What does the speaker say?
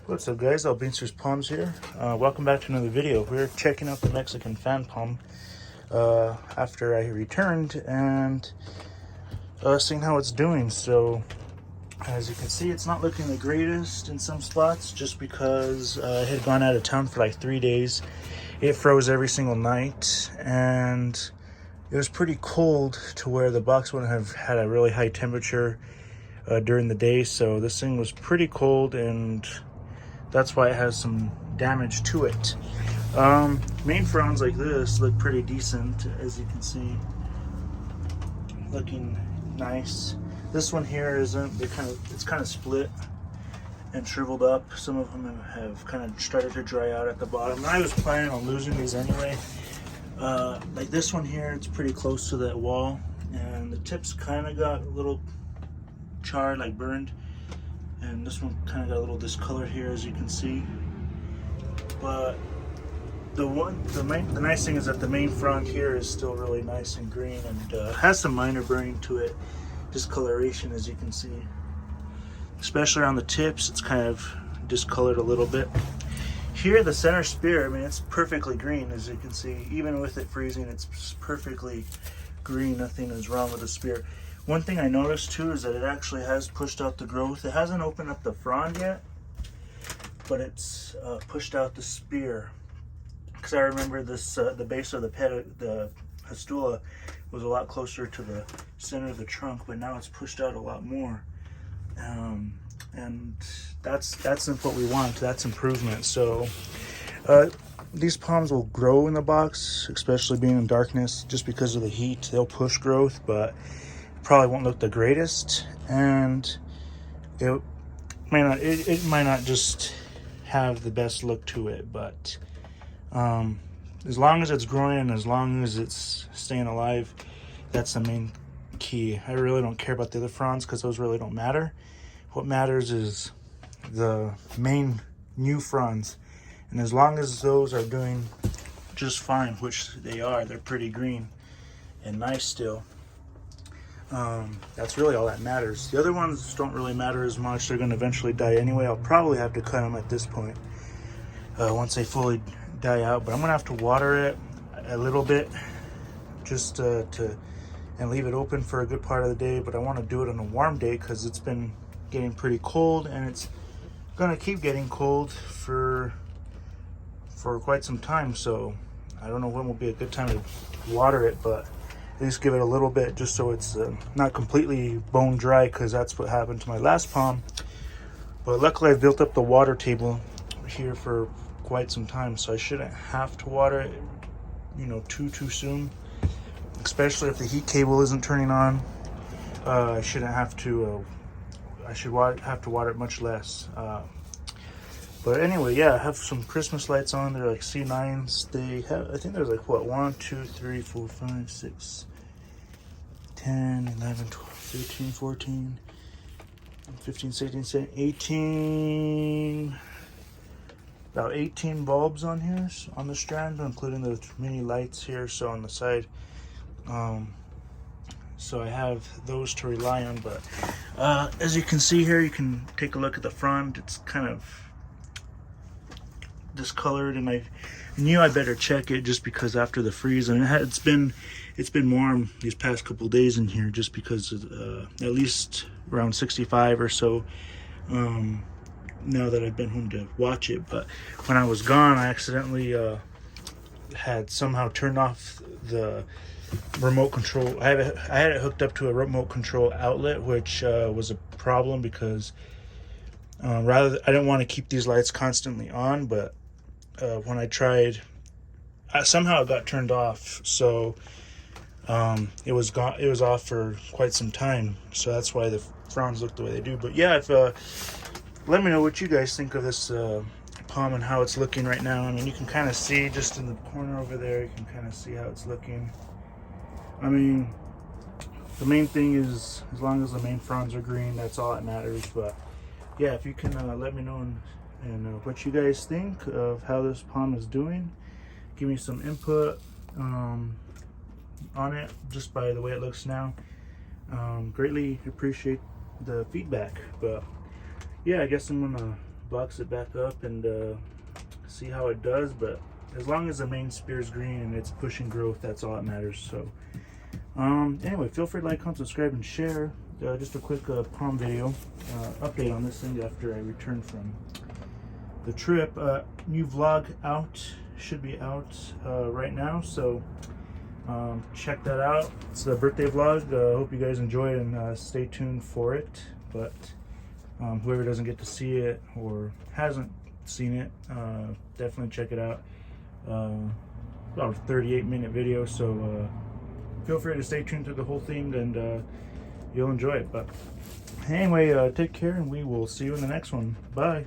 What's up, guys? Albinsers Palms here. Welcome back to another video. We're checking out the Mexican fan palm after I returned and seeing how it's doing. So as you can see, it's not looking the greatest in some spots just because I had gone out of town for like 3 days. It froze every single night and it was pretty cold to where the box wouldn't have had a really high temperature during the day. So this thing was pretty cold, and that's why it has some damage to it. Main fronds like this look pretty decent, as you can see, looking nice. This one here isn't. It's kind of split and shriveled up. Some of them have kind of started to dry out at the bottom. And I was planning on losing these anyway. Like this one here, it's pretty close to that wall, and the tips kind of got a little charred, like burned. And this one kind of got a little discolored here, as you can see. But the nice thing is that the main frond here is still really nice and green, and has some minor burning to it, discoloration, as you can see. Especially around the tips, it's kind of discolored a little bit. Here, the center spear, I mean, it's perfectly green, as you can see. Even with it freezing, it's perfectly green. Nothing is wrong with the spear. One thing I noticed too is that it actually has pushed out the growth. It hasn't opened up the frond yet, but it's pushed out the spear. Because I remember this, the base of the Histula was a lot closer to the center of the trunk, but now it's pushed out a lot more. And that's what we want. That's improvement. So these palms will grow in the box, especially being in darkness, just because of the heat. They'll push growth, but probably won't look the greatest, and it might not just have the best look to it. But as long as it's growing and as long as it's staying alive, that's the main key. I really don't care about the other fronds because those really don't matter. What matters is the main new fronds, and as long as those are doing just fine, which they are, they're pretty green and nice still. That's really all that matters. The other ones don't really matter as much. They're going to eventually die anyway. I'll probably have to cut them at this point once they fully die out, but I'm going to have to water it a little bit just and leave it open for a good part of the day. But I want to do it on a warm day because it's been getting pretty cold, and it's going to keep getting cold for quite some time. So I don't know when will be a good time to water it, but at least give it a little bit just so it's not completely bone dry, because that's what happened to my last palm. But luckily I've built up the water table here for quite some time, so I shouldn't have to water it, you know, too soon. Especially if the heat cable isn't turning on, I shouldn't have to. I should have to water it much less. But anyway, yeah, I have some Christmas lights on. They're like C9s. They have, I think there's like, what, 1, 2, 3, 4, 5, 6, 10, 11, 12, 13, 14, 15, 16, 17, 18, about 18 bulbs on here, on the strand, including the mini lights here, so on the side. So I have those to rely on, but as you can see here, you can take a look at the front. It's kind of discolored, and I knew I better check it just because after the freeze, and it's been warm these past couple days in here, just because of, at least around 65 or so now that I've been home to watch it. But when I was gone, I accidentally had somehow turned off the remote control. I had it hooked up to a remote control outlet, which was a problem because I didn't want to keep these lights constantly on, but when I tried, somehow it got turned off. So it was off for quite some time. So that's why the fronds look the way they do. But yeah, let me know what you guys think of this palm and how it's looking right now. I mean, you can kind of see just in the corner over there, you can kind of see how it's looking. I mean, the main thing is, as long as the main fronds are green, that's all that matters. But yeah, if you can let me know and what you guys think of how this palm is doing, give me some input on it just by the way it looks now. Greatly appreciate the feedback. But yeah, I guess I'm gonna box it back up and see how it does. But as long as the main spear is green and it's pushing growth, that's all that matters. So anyway, feel free to like, comment, subscribe, and share. Just a quick palm video update on this thing after I return from the trip. New vlog should be out right now, so check that out. It's the birthday vlog. Hope you guys enjoy it and stay tuned for it. But whoever doesn't get to see it or hasn't seen it, definitely check it out. About a 38-minute video, so feel free to stay tuned to the whole thing and you'll enjoy it. But anyway, take care and we will see you in the next one. Bye.